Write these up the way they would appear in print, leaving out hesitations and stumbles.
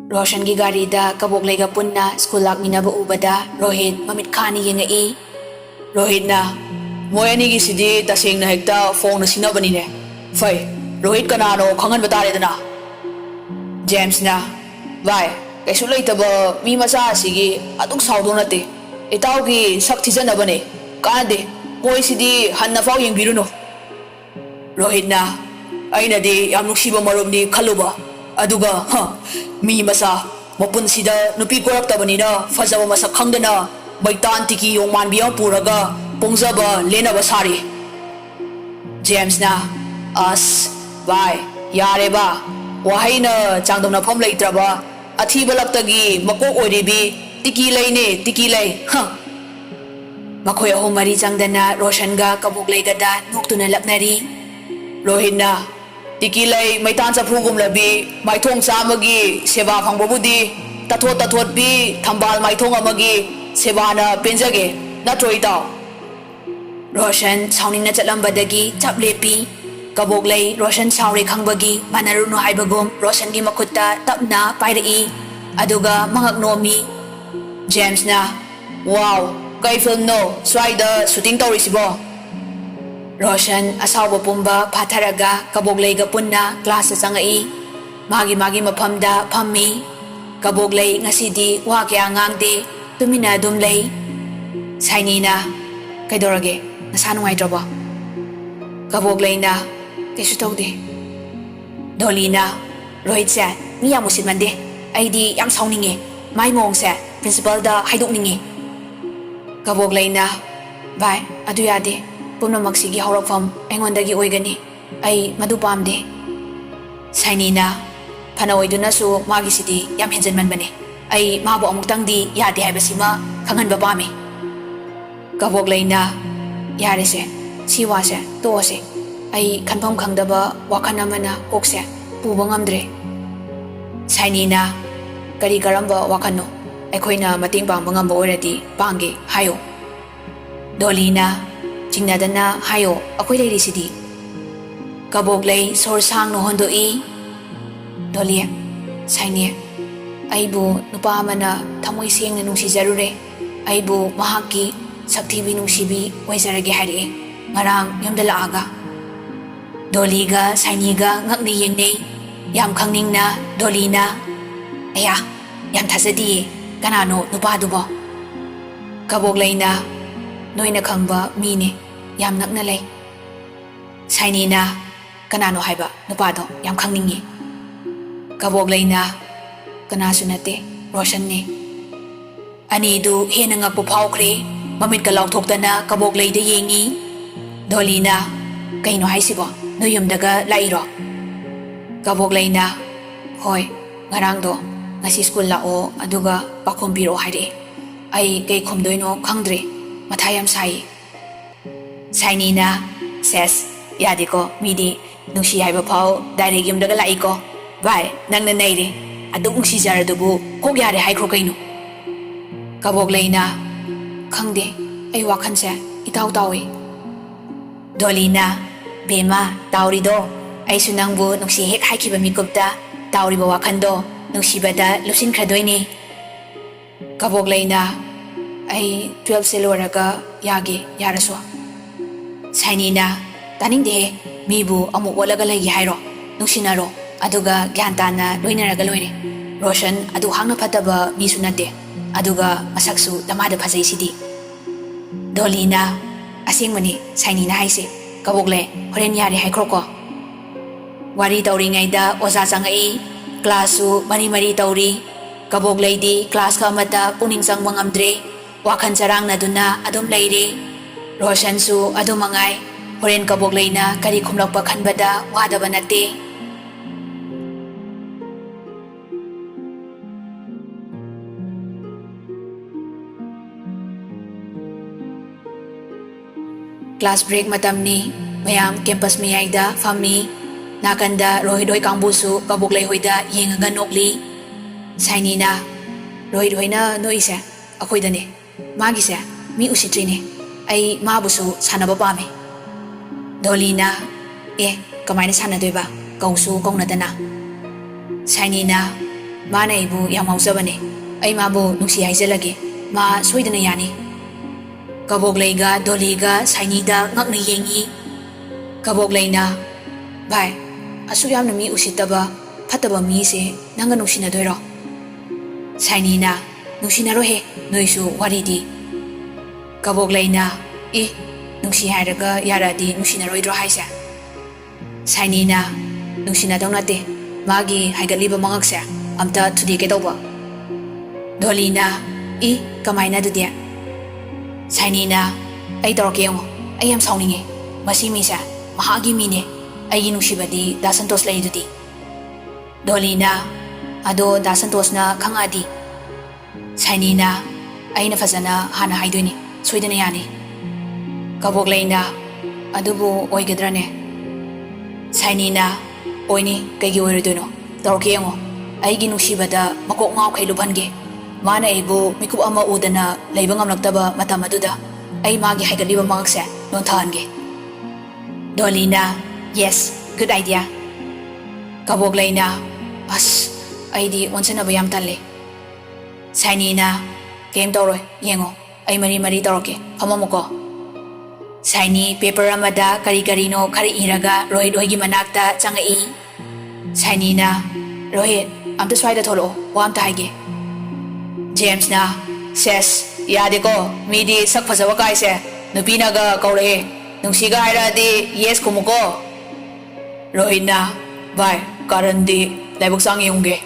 ꯔꯣꯁꯟꯒꯤ ꯒꯥꯔꯤꯗ ꯀꯕꯣꯛꯂꯩꯒ ꯄꯨꯟꯅ ꯁ꯭ꯀꯨꯜ ꯂꯥꯛꯃꯤꯟꯅꯕ ꯎꯕꯗ ꯔꯣꯍꯤꯠ ꯃꯃꯤꯠ ꯈꯥꯅ ꯌꯦꯡꯉꯛꯏ꯫ ꯔꯣꯍꯤꯠꯅ ꯃꯣꯏ ꯑꯅꯤꯒꯤꯁꯤꯗꯤ ꯇꯁꯦꯡꯅ ꯍꯦꯛꯇ ꯐꯣꯡꯅ ꯁꯤꯟꯅꯕꯅꯤꯅꯦ꯫ ꯐꯩ, ꯔꯣꯍꯤꯠ ꯀꯅꯥꯅꯣ ꯈꯪꯍꯟꯕ ꯇꯥꯔꯦꯗꯅ꯫ ꯖꯦꯝꯁꯅ ꯚꯥꯏ, ꯀꯩꯁꯨ ꯂꯩꯇꯕ ꯃꯤ ꯃꯆꯥ ꯑꯁꯤꯒꯤ ꯑꯗꯨꯛ ꯁꯥꯎꯗꯧ ꯅꯠꯇꯦ꯫ ꯏꯇꯥꯎꯒꯤ ꯁꯛ ꯊꯤꯖꯅꯕꯅꯦ, ꯀꯥꯟꯅꯗꯦ, ꯃꯣꯏꯁꯤꯗꯤ ꯍꯟꯅꯐꯥꯎ ꯌꯦꯡꯕꯤꯔꯨꯅꯨ꯫ ꯔꯣꯍꯤꯠꯅ ꯑꯩꯅꯗꯤ ꯌꯥꯝ ꯅꯨꯡꯁꯤꯕ ꯃꯔꯨꯞꯅꯤ ꯈꯜꯂꯨꯕ, ꯑꯗꯨꯒ ꯃꯤ ꯃꯆꯥ ꯃꯄꯨꯟꯁꯤꯗ ꯅꯨꯄꯤ ꯀꯣꯏꯔꯛꯇꯕꯅꯤꯅ ꯐꯖꯕ ꯃꯁꯛ ꯈꯪꯗꯅ ꯃꯩꯇꯥꯟ ꯇꯤꯀꯤ ꯌꯣꯡ ꯃꯥꯟꯕꯤ ꯑꯃ ꯄꯨꯔꯒ ꯄꯣꯡꯖꯕ ꯂꯦꯟꯅꯕ ꯁꯥꯔꯤ꯫ ꯖꯦꯝꯁꯅ ꯑꯁ ꯚꯥꯏ ꯌꯥꯔꯦꯕ, ꯋꯥꯍꯩꯅ ꯆꯥꯡꯗꯝꯅꯐꯝ ꯂꯩꯇ꯭ꯔꯕ ꯑꯊꯤꯕ ꯂꯛꯇꯒꯤ ꯃꯀꯣꯛ ꯑꯣꯏꯔꯤꯕꯤ ꯇꯤꯀꯤ ꯂꯩꯅꯦ, ꯇꯤꯀꯤ ꯂꯩ꯫ ꯃꯈꯣꯏ ꯑꯍꯨꯝ ꯃꯔꯤ ꯆꯪꯗꯅ ꯔꯣꯁꯟꯒ ꯀꯕꯣꯛꯂꯩꯒꯗ ꯅꯣꯛꯇꯨꯅ ꯂꯛꯅꯔꯤ꯫ ꯔꯣꯍꯤꯠꯅ ꯇꯤꯀꯤꯂꯩ ꯃꯩꯇꯥꯟ ꯆꯐꯨꯒꯨꯝꯂꯕꯤ ꯃꯥꯏꯊꯣꯡ ꯆꯥꯝꯃꯒꯤ ꯁꯦꯕꯥ ꯐꯪꯕꯕꯨꯗꯤ ꯇꯊꯣꯠ ꯇꯊꯣꯠꯄꯤ ꯊꯝꯕꯥꯜ ꯃꯥꯏꯊꯣꯡ ꯑꯃꯒꯤ ꯁꯦꯕꯥꯅ ꯄꯦꯟꯖꯒꯦ, ꯅꯠꯇ꯭ꯔꯣ ꯏꯇꯥꯎ? ꯔꯣꯁꯟ ꯁꯥꯎꯅꯤꯡꯅ ꯆꯠꯂꯝꯕꯗꯒꯤ ꯆꯞ ꯂꯦꯞꯄꯤ꯫ ꯀꯕꯣꯛꯂꯩ ꯔꯣꯁꯟ ꯁꯥꯎꯔꯦ ꯈꯪꯕꯒꯤ ꯃꯥꯟꯅꯔꯨꯅꯨ ꯍꯥꯏꯕꯒꯨꯝ ꯔꯣꯁꯟꯒꯤ ꯃꯈꯨꯠꯇ ꯇꯞꯅ ꯄꯥꯏꯔꯛꯏ, ꯑꯗꯨꯒ ꯃꯉꯛ ꯅꯣꯝꯃꯤ꯫ ꯖꯦꯝꯁꯅ ꯋꯥꯎ, ꯀꯩ ꯐꯤꯜꯝꯅꯣ ꯁ꯭ꯋꯥꯏꯗ ꯁꯨꯇꯤꯡ ꯇꯧꯔꯤꯁꯤꯕꯣ? ꯔꯣꯁꯟ ꯑꯁꯥꯎꯕ ꯄꯨꯝꯕ ꯐꯥꯊꯔꯒ ꯀꯕꯣꯛꯂꯩꯒ ꯄꯨꯟꯅ ꯀ꯭ꯂꯥꯁꯇ ꯆꯪꯉꯛꯏ꯫ ꯃꯥꯒꯤ ꯃꯐꯝꯗ ꯐꯝꯃꯤ꯫ ꯀꯕꯣꯛꯂꯩ ꯉꯁꯤꯗꯤ ꯋꯥ ꯀꯌꯥ ꯉꯥꯡꯗꯦ, ꯇꯨꯃꯤꯟꯅ ꯑꯗꯨꯝ ꯂꯩ꯫ ꯁꯥꯏꯅꯤꯅ ꯀꯩꯗꯧꯔꯒꯦ, ꯅꯁꯥ ꯅꯨꯡꯉꯥꯏꯇ꯭ꯔꯕꯣ? ꯀꯕꯣꯛꯂꯩꯅ ꯀꯩꯁꯨ ꯇꯧꯗꯦ꯫ ꯗꯣꯂꯤꯅ ꯔꯣꯍꯤꯠꯁꯦ ꯃꯤ ꯌꯥꯝ ꯎꯁꯤꯠꯃꯟꯗꯦ, ꯑꯩꯗꯤ ꯌꯥꯝ ꯁꯥꯎꯅꯤꯡꯉꯦ, ꯃꯥꯏ ꯃꯑꯣꯡꯁꯦ ꯄ꯭ꯔꯤꯟꯁꯤꯄꯜꯗ ꯍꯥꯏꯗꯣꯛꯅꯤꯡꯉꯦ꯫ ꯀꯕꯣꯛꯂꯩꯅ ꯚꯥꯏ ꯑꯗꯨ ꯌꯥꯗꯦ, ꯄꯨꯝꯅꯃꯛꯁꯤꯒꯤ ꯍꯧꯔꯛꯐꯝ ꯑꯩꯉꯣꯟꯗꯒꯤ ꯑꯣꯏꯒꯅꯤ, ꯑꯩ ꯃꯗꯨ ꯄꯥꯝꯗꯦ꯫ ꯁꯥꯏꯅꯤꯅ ꯐꯅ ꯑꯣꯏꯗꯨꯅꯁꯨ ꯃꯥꯒꯤꯁꯤꯗꯤ ꯌꯥꯝ ꯍꯦꯟꯖꯟꯃꯟꯕꯅꯦ, ꯑꯩ ꯃꯥꯕꯨ ꯑꯃꯨꯛꯇꯪꯗꯤ ꯌꯥꯗꯦ ꯍꯥꯏꯕꯁꯤꯃ ꯈꯪꯍꯟꯕ ꯄꯥꯝꯃꯤ꯫ ꯀꯕꯣꯛꯂꯩꯅ ꯌꯥꯔꯦꯁꯦ, ꯁꯤ ꯋꯥꯁꯦ ꯇꯣꯛꯑꯁꯦ, ꯑꯩ ꯈꯟꯐꯝ ꯈꯪꯗꯕ ꯋꯥꯈꯜ ꯑꯃꯅ ꯀꯣꯛꯁꯦ ꯄꯨꯕ ꯉꯝꯗ꯭ꯔꯦ꯫ ꯁꯥꯏꯅꯤꯅ ꯀꯔꯤ ꯀꯔꯝꯕ ꯋꯥꯈꯜꯅꯣ? ꯑꯩꯈꯣꯏꯅ ꯃꯇꯦꯡ ꯄꯥꯡꯕ ꯉꯝꯕ ꯑꯣꯏꯔꯗꯤ ꯄꯥꯡꯒꯦ ꯍꯥꯏꯌꯣ꯫ ꯗꯣꯂꯤꯅ ꯆꯤꯡꯅꯗꯅ ꯍꯥꯏꯌꯣ, ꯑꯩꯈꯣꯏ ꯂꯩꯔꯤꯁꯤꯗꯤ꯫ ꯀꯕꯣꯛꯂꯩ ꯁꯣꯔ ꯁꯥꯡꯅ ꯍꯣꯟꯗꯣꯛꯏ꯫ ꯗꯣꯂꯤ, ꯁꯥꯏꯅꯤ, ꯑꯩꯕꯨ ꯅꯨꯄꯥ ꯑꯃꯅ ꯊꯃꯣꯏ ꯁꯦꯡꯅ ꯅꯨꯡꯁꯤꯖꯔꯨꯔꯦ, ꯑꯩꯕꯨ ꯃꯍꯥꯛꯀꯤ ꯁꯛꯊꯤꯕꯤ ꯅꯨꯡꯁꯤꯕꯤ ꯑꯣꯏꯖꯔꯒꯦ ꯍꯥꯏꯔꯛꯑꯦ ꯉꯔꯥꯡ ꯌꯨꯝꯗ ꯂꯥꯛꯑꯒ꯫ ꯗꯣꯂꯤꯒ ꯁꯥꯏꯅꯤꯒ ꯉꯛꯅ ꯌꯦꯡꯅꯩ꯫ ꯌꯥꯝ ꯈꯪꯅꯤꯡꯅ ꯗꯣꯂꯤꯅ ꯑꯌꯥ, ꯌꯥꯝ ꯊꯥꯖꯗꯤꯌꯦ, ꯀꯅꯥꯅꯣ ꯅꯨꯄꯥꯗꯨꯕꯣ? ꯀꯕꯣꯛꯂꯩꯅ ꯅꯣꯏꯅ ꯈꯪꯕ ꯃꯤꯅꯦ, ꯌꯥꯝ ꯅꯛꯅ ꯂꯩ꯫ ꯁꯥꯏꯅꯤꯅ ꯀꯅꯥꯅꯣ ꯍꯥꯏꯕ ꯅꯨꯄꯥꯗꯣ, ꯌꯥꯝ ꯈꯪꯅꯤꯡꯉꯤ꯫ ꯀꯕꯣꯛꯂꯩꯅ ꯀꯅꯥꯁꯨ ꯅꯠꯇꯦ, ꯔꯣꯁꯟꯅꯦ꯫ ꯑꯅꯤꯗꯨ ꯍꯦꯟꯅ ꯉꯛꯄ ꯐꯥꯎꯈ꯭ꯔꯦ, ꯃꯃꯤꯠꯀ ꯂꯥꯎꯊꯣꯛꯇꯅ ꯀꯕꯣꯛꯂꯩꯗ ꯌꯦꯡꯉꯤ꯫ ꯗꯣꯂꯤꯅ ꯀꯩꯅꯣ ꯍꯥꯏꯁꯤꯕꯣ, ꯅꯣꯏ ꯌꯨꯝꯗꯒ ꯂꯥꯛꯏꯔꯣ? ꯀꯕꯣꯛꯂꯩꯅ ꯍꯣꯏ, ꯉꯔꯥꯡꯗꯣ ꯉꯁꯤ ꯁ꯭ꯀꯨꯜ ꯂꯥꯛꯑꯣ ꯑꯗꯨꯒ ꯄꯥꯎꯈꯨꯝ ꯄꯤꯔꯛꯑꯣ ꯍꯥꯏꯔꯛꯑꯦ, ꯑꯩ ꯀꯩ ꯈꯨꯝꯗꯣꯏꯅꯣ ꯈꯪꯗ꯭ꯔꯦ, ꯃꯊꯥ ꯌꯥꯝ ꯁꯥꯏꯌꯦ꯫ ꯁꯥꯏꯅꯤꯅ ꯁꯦꯁ, ꯌꯥꯗꯦꯀꯣ, ꯃꯤꯗꯤ ꯅꯨꯡꯁꯤ ꯍꯥꯏꯕ ꯐꯥꯎ ꯗꯥꯏꯔꯦꯛ ꯌꯨꯝꯗꯒ ꯂꯥꯛꯏꯀꯣ꯫ ꯚꯥꯏ ꯅꯪꯅ ꯅꯩꯔꯦ, ꯑꯗꯨꯛ ꯅꯨꯡꯁꯤꯖꯔꯗꯨꯕꯨ ꯀꯣꯛ ꯌꯥꯔꯦ ꯍꯥꯏꯈ꯭ꯔꯣ ꯀꯩꯅꯣ꯫ ꯀꯕꯣꯛꯂꯩꯅ ꯈꯪꯗꯦ, ꯑꯩ ꯋꯥꯈꯜꯁꯦ ꯏꯇꯥꯎ ꯇꯥꯎꯏ꯫ ꯗꯣꯂꯤꯅ ꯕꯦꯝꯃ ꯇꯥꯎꯔꯤꯗꯣ, ꯑꯩꯁꯨ ꯅꯪꯕꯨ ꯅꯨꯡꯁꯤ ꯍꯦꯛ ꯍꯥꯏꯈꯤꯕ ꯃꯤꯀꯨꯞꯇ ꯇꯥꯎꯔꯤꯕ ꯋꯥꯈꯜꯗꯣ ꯅꯨꯡꯁꯤꯕꯗ ꯂꯨꯞꯁꯤꯟꯈ꯭ꯔꯗꯣꯏꯅꯦ꯫ ꯀꯕꯣꯛꯂꯩꯅ ꯑꯩ 12ꯁꯦ ꯂꯣꯏꯔꯒ ꯌꯥꯒꯦ ꯌꯥꯔꯁꯨ꯫ ꯁꯥꯏꯅꯤꯅ ꯇꯥꯅꯤꯡꯗꯦꯍꯦ, ꯃꯤꯕꯨ ꯑꯃꯨꯛ ꯑꯣꯠꯂꯒ ꯂꯩꯒꯦ ꯍꯥꯏꯔꯣ, ꯅꯨꯡꯁꯤꯅꯔꯣ, ꯑꯗꯨꯒ ꯒ꯭ꯌꯥꯟ ꯇꯥꯅ ꯂꯣꯏꯅꯔꯒ ꯂꯣꯏꯔꯦ꯫ ꯔꯣꯁꯟ ꯑꯗꯨ ꯍꯥꯛꯅ ꯐꯠꯇꯕ ꯃꯤꯁꯨ ꯅꯠꯇꯦ, ꯑꯗꯨꯒ ꯃꯁꯛꯁꯨ ꯗꯃꯥꯗ ꯐꯖꯩꯁꯤꯗꯤ꯫ ꯗꯣꯂꯤꯅ ꯑꯁꯦꯡꯕꯅꯤ ꯁꯥꯏꯅꯤꯅ ꯍꯥꯏꯁꯦ, ꯀꯕꯣꯛꯂꯩ ꯍꯣꯔꯦꯟ ꯌꯥꯔꯦ ꯍꯥꯏꯈ꯭ꯔꯣꯀꯣ꯫ ꯋꯥꯔꯤ ꯇꯧꯔꯤꯉꯩꯗ ꯑꯣꯖꯥ ꯆꯪꯉꯛꯏ꯫ ꯀ꯭ꯂꯥꯁꯁꯨ ꯃꯔꯤ ꯇꯧꯔꯤ꯫ ꯀꯕꯣꯛꯂꯩꯗꯤ ꯀ꯭ꯂꯥꯁꯀ ꯑꯃꯠꯇ ꯄꯨꯛꯅꯤꯡ ꯆꯪꯕ ꯉꯝꯗ꯭ꯔꯦ, ꯋꯥꯈꯜ ꯆꯔꯥꯡꯅꯗꯨꯅ ꯑꯗꯨꯝ ꯂꯩꯔꯤ꯫ ꯔꯣꯁꯟꯁꯨ ꯑꯗꯨꯃꯉꯥꯏ, ꯍꯣꯔꯦꯟ ꯀꯕꯣꯛꯂꯩꯅ ꯀꯔꯤ ꯈꯨꯝꯂꯛꯄ ꯈꯟꯕꯗ ꯋꯥꯗꯕ ꯅꯠꯇꯦ꯫ ꯀ꯭ꯂꯥꯁ ꯕ꯭ꯔꯦꯛ ꯃꯇꯝꯅꯤ, ꯃꯌꯥꯝ ꯀꯦꯝꯄꯁ ꯃꯌꯥꯏꯗ ꯐꯝꯃꯤ꯫ ꯅꯥꯀꯟꯗ ꯔꯣꯍꯤꯠ ꯍꯣꯏ ꯀꯥꯡꯕꯨꯁꯨ ꯀꯕꯣꯛꯂꯩ ꯍꯣꯏꯗ ꯌꯦꯡꯉꯒ ꯅꯣꯛꯂꯤ꯫ ꯁꯥꯏꯅꯤꯅ ꯔꯣꯍꯤꯠ ꯍꯣꯏꯅ ꯅꯣꯛꯏꯁꯦ ꯑꯩꯈꯣꯏꯗꯅꯦ, ꯃꯥꯒꯤꯁꯦ ꯃꯤ ꯎꯁꯤꯠꯇ꯭ꯔꯤꯅꯦ, ꯑꯩ ꯃꯥꯕꯨꯁꯨ ꯁꯥꯟꯅꯕ ꯄꯥꯝꯃꯦ꯫ ꯗꯣꯂꯤꯅ ꯀꯃꯥꯏꯅ ꯁꯥꯟꯅꯗꯣꯏꯕ, ꯀꯧꯁꯨ ꯀꯧꯅꯗꯅ꯫ ꯁꯥꯏꯅꯤꯅ ꯃꯥꯅ ꯑꯩꯕꯨ ꯌꯥꯝ ꯉꯥꯎꯖꯕꯅꯦ ꯑꯩ ꯃꯥꯕꯨ ꯅꯨꯡꯁꯤ ꯍꯥꯏꯖꯜꯂꯒꯦ ꯃꯥ ꯁꯣꯏꯗꯅ ꯌꯥꯅꯤ ꯀꯕꯣꯛꯂꯩꯒ ꯗꯣꯂꯤꯒ ꯁꯥꯏꯅꯤꯗ ꯉꯛꯅ ꯌꯦꯡꯉꯤ ꯀꯕꯣꯛꯂꯩꯅ ꯚꯥꯏ ꯑꯁꯨꯛ ꯌꯥꯝꯅ ꯃꯤ ꯎꯁꯤꯠꯇꯕ ꯐꯠꯇꯕ ꯃꯤꯁꯦ ꯅꯪꯒ ꯅꯨꯡꯁꯤꯅꯗꯣꯏꯔꯣ ꯁꯥꯏꯅꯤꯅ ꯅꯨꯡꯁꯤꯅꯔꯣꯏꯍꯦ ꯅꯣꯏꯁꯨ ꯋꯥꯔꯤꯗꯤ ꯀꯕꯣꯛꯂꯩꯅ ꯅꯨꯡꯁꯤ ꯍꯥꯏꯔꯒ ꯌꯥꯔꯛꯑꯗꯤ ꯅꯨꯡꯁꯤꯅꯔꯣꯏꯗ꯭ꯔꯣ ꯍꯥꯏꯁꯦ ꯁꯥꯏꯅꯤꯅ ꯅꯨꯡꯁꯤꯅꯗꯧ ꯅꯠꯇꯦ ꯃꯥꯒꯤ ꯍꯥꯏꯒꯠꯂꯤꯕ ꯃꯉꯛꯁꯦ ꯑꯝꯇ ꯊꯨꯗꯦꯛꯀꯦ ꯇꯧꯕ ꯗꯣꯂꯤꯅ ꯀꯃꯥꯏꯅ ꯑꯗꯨꯗꯤ ꯁꯥꯏꯅꯤꯅ ꯑꯩ ꯇꯧꯔꯛꯀꯦ ꯌꯦꯡꯉꯣ ꯑꯩ ꯌꯥꯝ ꯁꯥꯎꯅꯤꯡꯉꯦ ꯃꯁꯤ ꯃꯤꯁꯦ ꯃꯍꯥꯛꯀꯤ ꯃꯤꯅꯦ ꯑꯩꯒꯤ ꯅꯨꯡꯁꯤꯕꯗꯤ ꯗꯥ ꯁꯟꯇꯣꯁ ꯂꯩꯗꯨꯗꯤ ꯗꯣꯂꯤꯅ ꯑꯗꯣ ꯗꯥ ꯁꯟꯇꯣꯁꯅ ꯈꯪꯉꯛꯑꯗꯤ ꯁꯥꯏꯅꯤꯅ ꯑꯩꯅ ꯐꯖꯅ ꯍꯥꯟꯅ ꯍꯥꯏꯗꯣꯏꯅꯤ ꯁꯣꯏꯗꯅ ꯌꯥꯅꯤ ꯀꯕꯣꯛꯂꯩꯅ ꯑꯗꯨꯕꯨ ꯑꯣꯏꯒꯗ꯭ꯔꯅꯦ ꯁꯥꯏꯅꯤꯅ ꯑꯣꯏꯅꯤ ꯀꯩꯒꯤ ꯑꯣꯏꯔꯣꯏꯗꯣꯏꯅꯣ ꯇꯧꯔꯛꯀꯦ ꯌꯦꯡꯉꯣ ꯑꯩꯒꯤ ꯅꯨꯡꯁꯤꯕꯗ ꯃꯀꯣꯛ ꯉꯥꯎꯈꯩ ꯂꯨꯞꯍꯟꯒꯦ ꯃꯥꯅ ꯑꯩꯕꯨ ꯃꯤꯀꯨꯞ ꯑꯃ ꯎꯗꯅ ꯂꯩꯕ ꯉꯝꯂꯛꯇꯕ ꯃꯇꯝ ꯑꯗꯨꯗ ꯑꯩ ꯃꯥꯒꯤ ꯍꯥꯏꯒꯠꯂꯤꯕ ꯃꯉꯛꯁꯦ ꯅꯣꯟꯊꯍꯟꯒꯦ ꯗꯣꯂꯤꯅ ꯌꯦꯁ ꯒꯨꯗ ꯑꯥꯏꯗꯤꯌꯥ ꯀꯕꯣꯛꯂꯩꯅ ꯑꯁ ꯑꯩꯗꯤ ꯑꯣꯟꯁꯤꯟꯅꯕ ꯌꯥꯝ ꯇꯜꯂꯦ ꯁꯥꯏꯅꯤꯅ ꯀꯩꯝ ꯇꯧꯔꯣꯏ ꯌꯦꯡꯉꯣ ꯑꯩ ꯃꯔꯤ ꯃꯔꯤ ꯇꯧꯔꯛꯀꯦ ꯐꯝꯃꯝꯃꯨꯀꯣ ꯁꯥꯏꯅꯤ ꯄꯦꯄꯔ ꯑꯃꯗ ꯀꯔꯤ ꯀꯔꯤꯅꯣ ꯈꯔ ꯏꯔꯒ ꯔꯣꯍꯤꯠ ꯍꯣꯏꯒꯤ ꯃꯅꯥꯛꯇ ꯆꯪꯉꯛꯏ ꯁꯥꯏꯅꯤꯅ ꯔꯣꯍꯤꯠ ꯑꯝꯇ ꯁ꯭ꯋꯥꯏꯗ ꯊꯣꯛꯂꯛꯑꯣ ꯋꯥ ꯑꯝꯇ ꯍꯥꯏꯒꯦ ꯖꯦꯝꯁꯅ ꯁꯦꯁ ꯌꯥꯗꯦꯀꯣ ꯃꯤꯗꯤ ꯁꯛ ꯐꯖꯕ ꯀꯥꯏꯁꯦ ꯅꯨꯄꯤꯅꯒ ꯀꯧꯔꯛꯑꯦ ꯅꯨꯡꯁꯤꯒ ꯍꯥꯏꯔꯛꯑꯗꯤ ꯌꯦꯁ ꯈꯨꯝꯃꯨꯀꯣ ꯔꯣꯍꯤꯠꯅ ꯚꯥꯏ ꯀꯥꯔꯟꯗꯤ ꯂꯥꯏꯕꯛ ꯆꯥꯡ ꯌꯦꯡꯉꯨꯒꯦ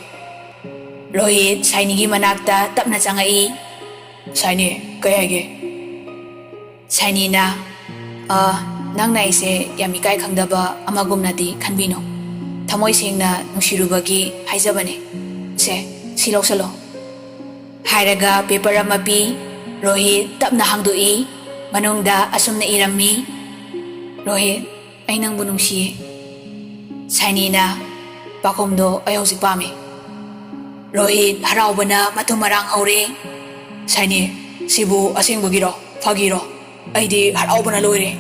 ꯔꯣꯍꯤꯠ ꯁꯥꯏꯅꯤꯒꯤ ꯃꯅꯥꯛꯇ ꯇꯞꯅ ꯆꯪꯉꯛꯏ ꯁꯥꯏꯅꯤ ꯀꯩ ꯍꯥꯏꯒꯦ ꯁꯥꯏꯅꯤꯅ ꯅꯪꯅ ꯑꯩꯁꯦ ꯌꯥꯝ ꯏꯀꯥꯏ ꯈꯪꯗꯕ ꯑꯃꯒꯨꯝꯅꯗꯤ ꯈꯟꯕꯤꯅꯨ ꯊꯃꯣꯏ ꯁꯦꯡꯅ ꯅꯨꯡꯁꯤꯔꯨꯕꯒꯤ ꯍꯥꯏꯖꯕꯅꯦ ꯁꯦ ꯁꯤ ꯂꯧꯁꯜꯂꯣ ꯍꯥꯏꯔꯒ ꯄꯦꯄꯔ ꯑꯃ ꯄꯤ ꯔꯣꯍꯤꯠ ꯇꯞꯅ ꯍꯥꯡꯗꯣꯛꯏ ꯃꯅꯨꯡꯗ ꯑꯁꯨꯝꯅ ꯏꯔꯝꯃꯤ ꯔꯣꯍꯤꯠ ꯑꯩ ꯅꯪꯕꯨ ꯅꯨꯡꯁꯤꯌꯦ ꯁꯥꯏꯅꯤꯅ ꯄꯥꯈꯨꯝꯗꯣ ꯑꯩ ꯍꯧꯖꯤꯛ ꯄꯥꯝꯃꯤ ꯔꯣꯍꯤꯠ ꯍꯔꯥꯎꯕꯅ ꯃꯊꯨꯝ ꯃꯔꯥꯡ ꯍꯧꯔꯦ ꯁꯥꯏꯅꯤ ꯁꯤꯕꯨ ꯑꯁꯦꯡꯕꯒꯤꯔꯣ ꯐꯥꯒꯤꯔꯣ ꯑꯩꯗꯤ ꯍꯔꯥꯎꯕꯅ ꯂꯣꯏꯔꯦ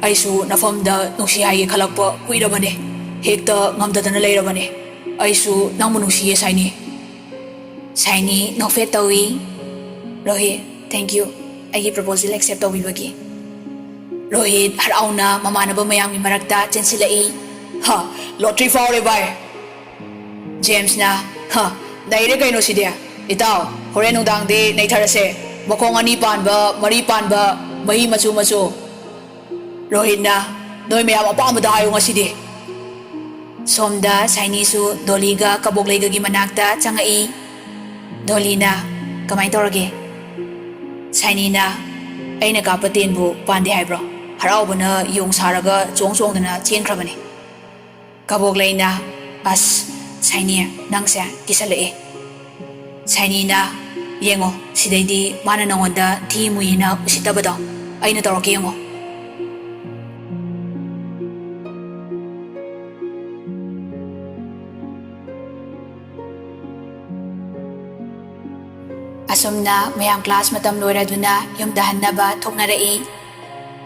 ꯑꯩꯁꯨ ꯅꯐꯝꯗ ꯅꯨꯡꯁꯤ ꯍꯥꯏꯒꯦ ꯈꯜꯂꯛꯄ ꯀꯨꯏꯔꯕꯅꯦ ꯍꯦꯛꯇ ꯉꯝꯗꯗꯅ ꯂꯩꯔꯕꯅꯦ ꯑꯩꯁꯨ ꯅꯪꯕꯨ ꯅꯨꯡꯁꯤꯌꯦ ꯁꯥꯏꯅꯤ ꯁꯥꯏꯅꯤ ꯅꯣꯛꯐꯦꯠ ꯇꯧꯏ ꯔꯣꯍꯤꯠ ꯊꯦꯡꯛ ꯌꯨ ꯑꯩꯒꯤ ꯄ꯭ꯔꯄꯣꯖꯦꯜ ꯑꯦꯛꯁꯦꯞ ꯇꯧꯕꯤꯕꯒꯤ ꯔꯣꯍꯤꯠ ꯍꯔꯥꯎꯅ ꯃꯃꯥꯟꯅꯕ ꯃꯌꯥꯝꯒꯤ ꯃꯔꯛꯇ ꯆꯦꯟꯁꯤꯜꯂꯛꯏ ꯂꯣꯇ꯭ꯔꯤ ꯐꯥꯎꯔꯦ ꯚꯥꯏ ꯖꯦꯝꯁꯅ ꯅꯩꯔꯦ ꯀꯩꯅꯣ ꯁꯤꯗꯤ ꯏꯇꯥꯎ ꯍꯣꯔꯦꯟ ꯅꯨꯡꯗꯥꯡꯗꯤ ꯅꯩꯊꯔꯁꯦ ꯃꯈꯣꯡ ꯑꯅꯤ ꯄꯥꯟꯕ ꯃꯔꯤ ꯄꯥꯟꯕ ꯃꯍꯤ ꯃꯆꯨ ꯃꯆꯨ ꯔꯣꯍꯤꯠꯅ ꯅꯣꯏ ꯃꯌꯥꯝ ꯑꯄꯥꯝꯕꯗ ꯍꯥꯏꯌꯨ ꯉꯁꯤꯗꯤ ꯁꯣꯝꯗ ꯁꯥꯏꯅꯤꯁꯨ ꯗꯣꯂꯤꯒ ꯀꯕꯣꯛꯂꯩꯒꯒꯤ ꯃꯅꯥꯛꯇ ꯆꯪꯉꯛꯏ ꯗꯣꯂꯤꯅ ꯀꯃꯥꯏꯅ ꯇꯧꯔꯒꯦ ꯁꯥꯏꯅꯤꯅ ꯑꯩꯅ ꯀꯥꯞꯄ ꯇꯦꯟꯕꯨ ꯄꯥꯟꯗꯦ ꯍꯥꯏꯕ꯭ꯔꯣ ꯍꯔꯥꯎꯕꯅ ꯌꯣꯡ ꯁꯥꯔꯒ ꯆꯣꯡ ꯆꯣꯡꯗꯅ ꯆꯦꯟꯈ꯭ꯔꯕꯅꯦ ꯀꯕꯣꯛꯂꯩꯅ ꯑꯁ ꯁꯥꯏꯅꯤ ꯅꯪꯁꯦ ꯀꯤꯁꯜꯂꯛꯑꯦ ꯁꯥꯏꯅꯤꯅ ꯌꯦꯡꯉꯣ ꯁꯤꯗꯩꯗꯤ ꯃꯥꯅ ꯅꯉꯣꯟꯗ ꯊꯤ ꯃꯨꯏꯅ ꯎꯁꯤꯠꯇꯕꯗꯣ ꯑꯩꯅ ꯇꯧꯔꯛꯀꯦ ꯌꯦꯡꯉꯣ ꯑꯁꯨꯝꯅ ꯃꯌꯥꯝ ꯀ꯭ꯂꯥꯁ ꯃꯇꯝ ꯂꯣꯏꯔꯗꯨꯅ ꯌꯨꯝꯗ ꯍꯟꯅꯕ ꯊꯣꯛꯅꯔꯛꯏ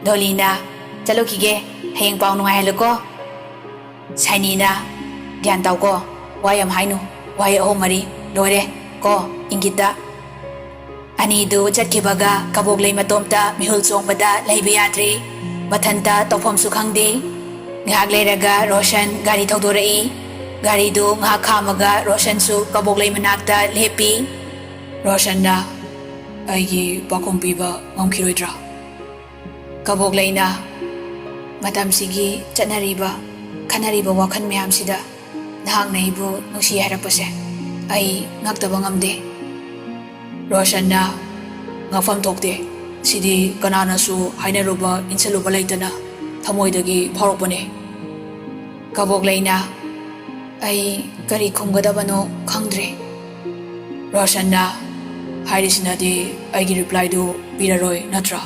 ꯗꯣꯂꯤꯅ ꯆꯠꯂꯨꯈꯤꯒꯦ ꯍꯌꯦꯡ ꯄꯥꯎ ꯅꯨꯡꯉꯥꯏꯍꯜꯂꯨꯀꯣ ꯁꯥꯏꯅꯤꯅ ꯒ꯭ꯌꯥꯟ ꯇꯥꯎꯀꯣ ꯋꯥ ꯌꯥꯝ ꯍꯥꯏꯅꯨ ꯋꯥꯍꯩ ꯑꯍꯨꯝ ꯃꯔꯤ ꯂꯣꯏꯔꯦ ꯀꯣ ꯏꯪꯒꯤꯠꯇ ꯑꯅꯤꯗꯨ ꯆꯠꯈꯤꯕꯒ ꯀꯕꯣꯛꯂꯩ ꯃꯇꯣꯝꯇ ꯃꯤꯍꯨꯜ ꯆꯣꯡꯕꯗ ꯂꯩꯕ ꯌꯥꯗ꯭ꯔꯦ ꯃꯊꯟꯇ ꯇꯧꯐꯝꯁꯨ ꯈꯪꯗꯦ ꯉꯥꯏꯍꯥꯛ ꯂꯩꯔꯒ ꯔꯣꯁꯟ ꯒꯥꯔꯤ ꯊꯧꯗꯣꯔꯛꯏ ꯒꯥꯔꯤꯗꯨ ꯉꯥꯏꯍꯥꯛ ꯈꯥꯝꯃꯒ ꯔꯣꯁꯟꯁꯨ ꯀꯕꯣꯛꯂꯩ ꯃꯅꯥꯛꯇ ꯂꯦꯞꯄꯤ ꯔꯣꯁꯟꯅ ꯑꯩꯒꯤ ꯄꯥꯎꯈꯨꯝ ꯄꯤꯕ ꯉꯝꯈꯤꯔꯣꯏꯗ꯭ꯔꯥ ꯀꯕꯣꯛꯂꯩꯅ ꯃꯇꯝꯁꯤꯒꯤ ꯆꯠꯅꯔꯤꯕ ꯈꯟꯅꯔꯤꯕ ꯋꯥꯈꯜ ꯃꯌꯥꯝꯁꯤꯗ ꯅꯍꯥꯛꯅ ꯑꯩꯕꯨ ꯅꯨꯡꯁꯤ ꯍꯥꯏꯔꯛꯄꯁꯦ ꯑꯩ ꯉꯛꯇꯕ ꯉꯝꯗꯦ ꯔꯣꯁꯟꯅ ꯉꯛꯐꯝ ꯊꯣꯛꯇꯦ ꯁꯤꯗꯤ ꯀꯅꯥꯅꯁꯨ ꯍꯥꯏꯅꯔꯨꯕ ꯏꯟꯁꯤꯜꯂꯨꯕ ꯂꯩꯇꯅ ꯊꯃꯣꯏꯗꯒꯤ ꯐꯥꯎꯔꯛꯄꯅꯦ ꯀꯕꯣꯛꯂꯩꯅ ꯑꯩ ꯀꯔꯤ ꯈꯨꯝꯒꯗꯕꯅꯣ ꯈꯪꯗ꯭ꯔꯦ ꯔꯣꯁꯟꯅ ꯍꯥꯏꯔꯤꯁꯤꯅꯗꯤ ꯑꯩꯒꯤ ꯔꯤꯄ꯭ꯂꯥꯏꯗꯨ ꯄꯤꯔꯔꯣꯏ ꯅꯠꯇ꯭ꯔꯥ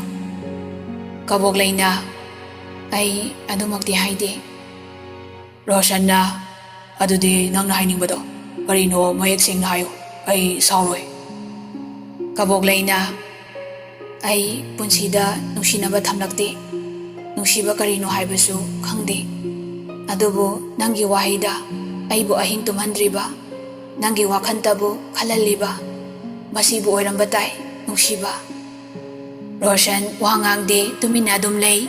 ꯀꯕꯣꯛꯂꯩꯅ ꯑꯩ ꯑꯗꯨꯃꯛꯇꯤ ꯍꯥꯏꯗꯦ ꯔꯣꯁꯟꯅ ꯑꯗꯨꯗꯤ ꯅꯪꯅ ꯍꯥꯏꯅꯤꯡꯕꯗꯣ ꯀꯔꯤꯅꯣ ꯃꯌꯦꯛ ꯁꯦꯡꯅ ꯍꯥꯏꯌꯨ ꯑꯩ ꯁꯥꯎꯔꯣꯏ ꯀꯕꯣꯛꯂꯩꯅ ꯑꯩ ꯄꯨꯟꯁꯤꯗ ꯅꯨꯡꯁꯤꯅꯕ ꯊꯝꯂꯛꯇꯦ ꯅꯨꯡꯁꯤꯕ ꯀꯔꯤꯅꯣ ꯍꯥꯏꯕꯁꯨ ꯈꯪꯗꯦ ꯑꯗꯨꯕꯨ ꯅꯪꯒꯤ ꯋꯥꯍꯩꯗ ꯑꯩꯕꯨ ꯑꯍꯤꯡ ꯇꯨꯝꯍꯟꯗ꯭ꯔꯤꯕ Nanggi wakhantabo khalaliba. Masibu oiramba tai nungsiba. Roshan wa ngangde tumina dum lei.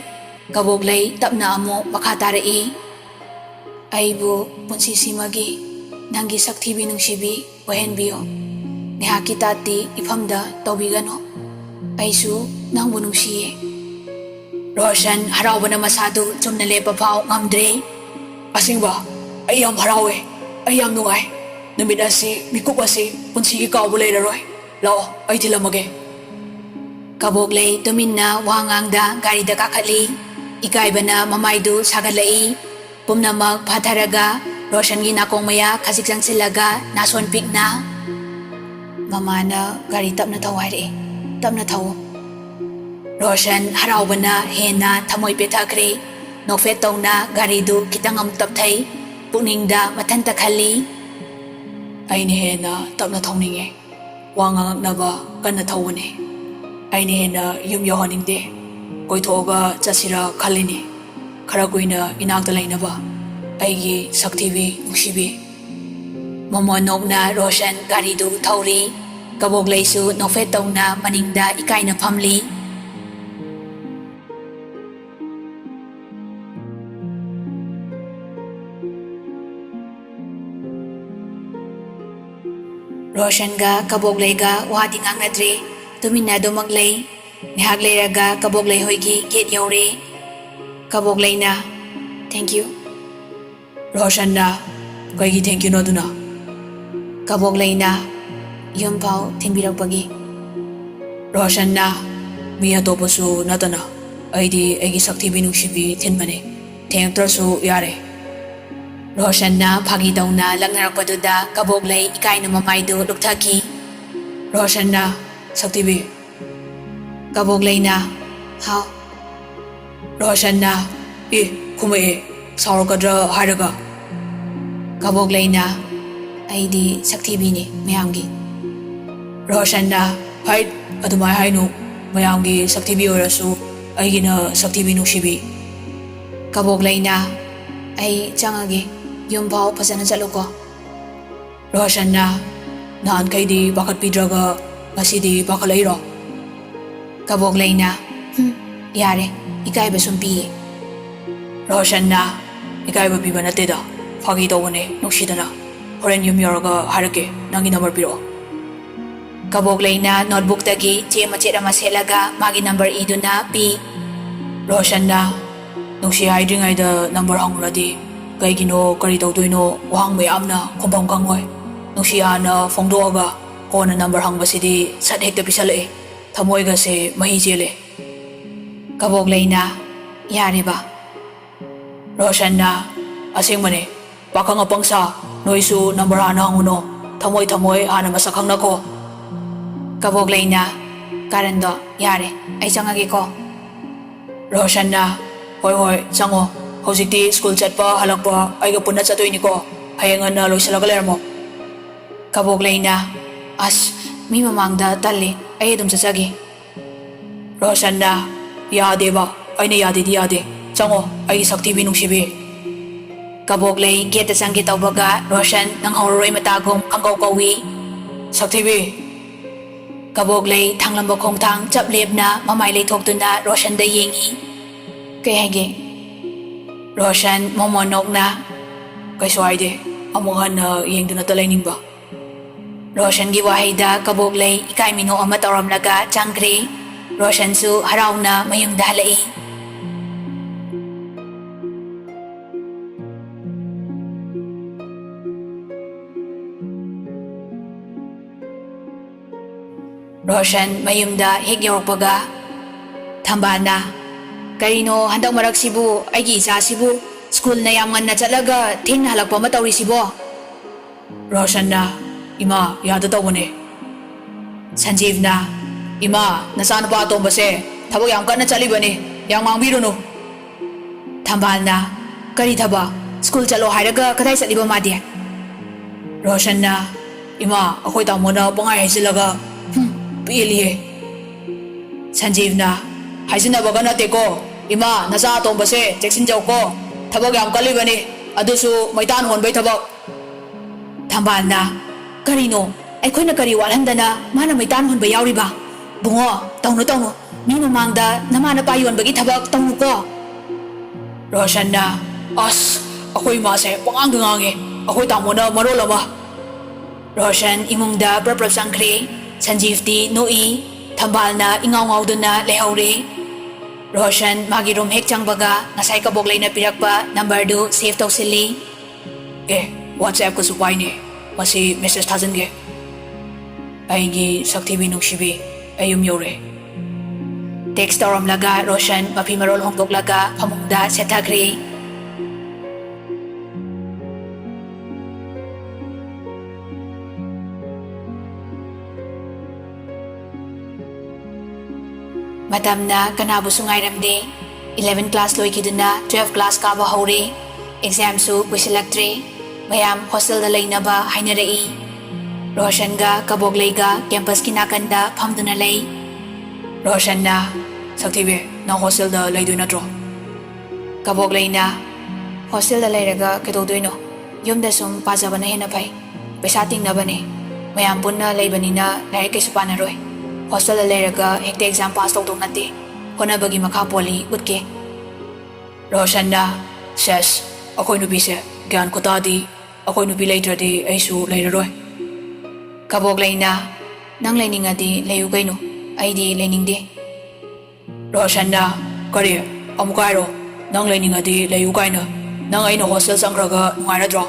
Kabog lei tapna amo makha tarai. Aibu punsisimagi nanggi sakthibi nungsibi ohenbiyo. Nihaki tati ifamda tawbigano. Aisu nangbu nungsiye. Roshan haraubana masadu chumna lepa phau ngamdre. Asingba, ay yam harawe, ay yam nungay. Namit asi, mikuk asi, punsigi kaubo leiraroy. Lao, ay tilamage. Kabog lay tuminna wangangda garida kakali. Ikaiba na mamaydu sagalai. Pumnamag patharaga, Roshan ginakong maya kasiksang silaga nasonpik na. Mama na gari tap na tawari, tap na tawo. Roshan haraubana hena tamoy petakri. Nokfetaw na garido kitang amtap thay. Puningda matanta khali. Ay ni hena tap na tawninge. Wangangag na ba kan na tawone. Ay ni hena yumyohaning de. Koy toga jasira khalini. Karagoy na inagdalay na ba. Ay gi saktibi nungsibi. Mamonok na Roshan garido tawri. Kaboglay su nokfetaw na maningda ikay na pamli. Roshan ga kaboglay ga wadi ngangadre. Tuminado maglay. Nihaglay raga kaboglay hoygi gate yaure. Kaboglay na. Thank you. Roshan na, kaygi thank you na duna. Kaboglay na. Yung pao tinbiragpagi. Roshan na, miya topasu natana. Ay di aygi saktibi nungsibi tinmane. Tengtrasu yare. Roshan na phagi daw na lagnarakpaduda kaboglay ikay na mamaydo lukthaki. Roshan na, saktibi. Kaboglay na. How? Roshan na, kumae, saurkadra haraga. Kaboglay na. Ay di saktibi ni mayamgi. Roshan na, hay, adumay hayno, mayamgi saktibi orasu, ay gina saktibi nungsibi. Kaboglay na. Ay changagi. Yung pao pasana sa luko. Roshan na, naan kay di bakat pidraga, ngasi di bakalayro. Kaboglay na. Yare, ikay ba sumpi? Roshan na, ikay ba piba natida, phagi tawane, nuksida na. Horen yung yaraga harake, nangi number piro. Kaboglay na notebook tagi, tiye machira maselaga, magi number ido na pi. Roshan na, nungsi haidri ngay da number hanguladi. Kay gino kari tawdoyno wahang mayam na kumbang kangoy. Nungsi na fongdoaga, ko na number hang basidi sat hekta pisala Tamoy ga se mahijele. Kaboglay na. Yare ba? Roshan na, asing mani, baka nga pangsa, noisu number hana hanguno. Tamoy hana masakang na ko. Kaboglay na. Karando, yare, ay sangagi ko. Roshan na, hoy, sango. Housikti school chat pa halang pa ay kapunat sa tuwi ni ko. Hayangan na loy sa lagaler mo. Kaboglay na. As, may mamangda tali ay edum sasagi. Roshan na, yade ba? Ay na yade di yade. Sango, ay saktibi nungsibi. Kaboglay, geta sang gitaw baga, Roshan, nang hauroy matagong kanggaw kawi. Saktibi. Kaboglay, tanglamba kong tang, chapleb na, mamaylay tokto na, Roshan da yingi. Kaya hage. Roshan, momonok na. Kay suwayde, amungan na iyeng doon ning ba? Roshan giwahay da kaboglay, ikay mino ang mataram laga, changkri. Roshan su haraw na mayong dahalai. Roshan mayum da higyorok baga. Tamba na. Karino handang marag sibu, ay isa sibu. School na yaman na talaga, tin halagpa matawri sibo. Roshan na, ima, yada tawane. Sanjeev na. Ima, nasaan pa atong base? Tabag yang ka na chali ba ni? Yang mang biro no? Tambal na. Kari taba, school chalo haraga kaday sa liba madi. Roshan na, ima, ako'y tamo na pangay silaga. Pili eh. Sanjeev na, hay sinabaga natin ko. Ima, nasa atong base, Jackson jaw ko. Tabag yang kaliban eh. Aduso, may tanhon ba'y tabag? Tambal na. Karino, ꯑꯩꯈꯣꯏꯅ ꯀꯔꯤ ꯋꯥꯠꯍꯟꯗꯅ ꯃꯥꯅ ꯃꯩꯇꯥꯟ ꯍꯨꯟꯕ ꯌꯥꯎꯔꯤꯕ? ꯕꯨꯡꯉꯣ, ꯇꯧꯅꯨ. ꯃꯤ ꯃꯃꯥꯡꯗ ꯅꯃꯥꯅꯄꯥ ꯌꯣꯟꯕꯒꯤ ꯊꯕꯛ ꯇꯧꯅꯨꯀꯣ. ꯔꯣꯁꯟꯅ ꯑꯁ ꯑꯩꯈꯣꯏ ꯏꯃꯥꯁꯦ ꯄꯉꯥꯡꯗ ꯉꯥꯡꯉꯦ. ꯑꯩꯈꯣꯏ ꯇꯥꯃꯣꯅ ꯃꯔꯣꯜ ꯑꯃ. ꯔꯣꯁꯟ ꯏꯃꯨꯡꯗ ꯄ꯭ꯔꯞ ꯆꯪꯈ꯭ꯔꯦ. ꯁꯟꯖꯤꯚꯇꯤ ꯅꯣꯛꯏ. ꯊꯝꯕꯥꯜꯅ ꯏꯉꯥꯎ ꯉꯥꯎꯗꯨꯅ ꯂꯩꯍꯧꯔꯦ. ꯔꯣꯁꯟ ꯃꯥꯒꯤ ꯔꯨꯝ ꯍꯦꯛ ꯆꯪꯕꯒ ꯉꯁꯥꯏ ꯀꯕꯣꯛꯂꯩꯅ ꯄꯤꯔꯛꯄ ꯅꯝꯕꯔꯗꯨ ꯁꯦꯚ ꯇꯧꯁꯤꯜꯂꯤ. ꯋꯥꯠꯁꯑꯦꯞꯀꯁꯨ ꯄꯥꯏꯅꯦ. ꯃꯁꯤ ꯃꯦꯁꯦꯖ ꯊꯥꯖꯤꯟꯒꯦ. ꯑꯩꯒꯤ ꯁꯛꯊꯤꯕꯤ ꯅꯨꯡꯁꯤꯕꯤ, ꯑꯩ ꯌꯨꯝ ꯌꯧꯔꯦ. ꯇꯦꯛꯁ ꯇꯧꯔꯝꯂꯒ ꯔꯣꯁꯟ ꯃꯐꯤ ꯃꯔꯣꯜ ꯍꯣꯡꯗꯣꯛꯂꯒ ꯐꯃꯨꯡꯗ ꯁꯦꯠꯊꯈ꯭ꯔꯦ. ꯃꯇꯝꯅ ꯀꯅꯥꯕꯨꯁꯨ ꯉꯥꯏꯔꯝꯗꯦ. 11 ꯀ꯭ꯂꯥꯁ ꯂꯣꯏꯈꯤꯗꯨꯅ 12 ꯀ꯭ꯂꯥꯁ ꯀꯥꯕ ꯍꯧꯔꯦ. ꯑꯦꯛꯖꯥꯝꯁꯨ ꯀꯨꯏꯁꯤꯜꯂꯛꯇ꯭ꯔꯦ. ꯃꯌꯥꯝ ꯍꯣꯁꯇꯦꯜꯗ ꯂꯩꯅꯕ ꯍꯥꯏꯅꯔꯛꯏ. ꯔꯣꯁꯟꯒ ꯀꯕꯣꯛꯂꯩꯒ ꯀꯦꯝꯄꯁꯀꯤ ꯅꯥꯀꯟꯗ ꯐꯝꯗꯨꯅ ꯂꯩ. ꯔꯣꯁꯟꯅ ꯁꯛꯊꯤꯕꯤ, ꯅꯪ ꯍꯣꯁꯇꯦꯜꯗ ꯂꯩꯗꯣꯏ ꯅꯠꯇ꯭ꯔꯣ? ꯀꯕꯣꯛꯂꯩꯅ ꯍꯣꯁꯇꯦꯜꯗ ꯂꯩꯔꯒ ꯀꯩꯗꯧꯗꯣꯏꯅꯣ? ꯌꯨꯝꯗ ꯁꯨꯝ ꯄꯥꯖꯕꯅ ꯍꯦꯟꯅ ꯐꯩ. ꯄꯩꯁꯥ ꯇꯤꯡꯅꯕꯅꯦ. ꯃꯌꯥꯝ ꯄꯨꯟꯅ ꯂꯩꯕꯅꯤꯅ ꯂꯥꯏꯔꯤꯛ ꯀꯩꯁꯨ ꯄꯥꯅꯔꯣꯏ. ꯍꯣꯁꯇꯦꯜꯗ ꯂꯩꯔꯒ ꯍꯦꯛꯇ ꯑꯦꯛꯖꯥꯝ ꯄꯥꯁ ꯇꯧꯗꯧ ꯅꯠꯇꯦ. ꯍꯣꯠꯅꯕꯒꯤ ꯃꯈꯥ ꯄꯣꯜꯂꯤ, ꯎꯠꯀꯦ. ꯔꯣꯁꯟꯅ ꯁꯦꯁ, ꯑꯩꯈꯣই ꯅꯨꯄꯤꯁꯦ ꯒ꯭ꯌꯥꯟ ꯈꯨꯇꯥꯗꯤ. ꯑꯩꯈꯣꯏ ꯅꯨꯄꯤ ꯂꯩꯇ꯭ꯔꯗꯤ ꯑꯩꯁꯨ ꯂꯩꯔꯔꯣꯏ. ꯀꯕꯣꯛꯂꯩꯅ ꯅꯪ ꯂꯩꯅꯤꯡꯉꯗꯤ ꯂꯩꯌꯨ ꯀꯩꯅꯣ. ꯑꯩꯗꯤ ꯂꯩꯅꯤꯡꯗꯦ. ꯔꯣꯁꯟꯅ ꯀꯔꯤ? ꯑꯃꯨꯛꯀ ꯍꯥꯏꯔꯣ. ꯅꯪ ꯂꯩꯅꯤꯡꯉꯗꯤ ꯂꯩꯌꯨ ꯀꯥꯏꯅ. ꯅꯪ ꯑꯩꯅ ꯍꯣꯁꯇꯦꯜ ꯆꯪꯈ꯭ꯔꯒ ꯅꯨꯡꯉꯥꯏꯔꯗ꯭ꯔꯣ?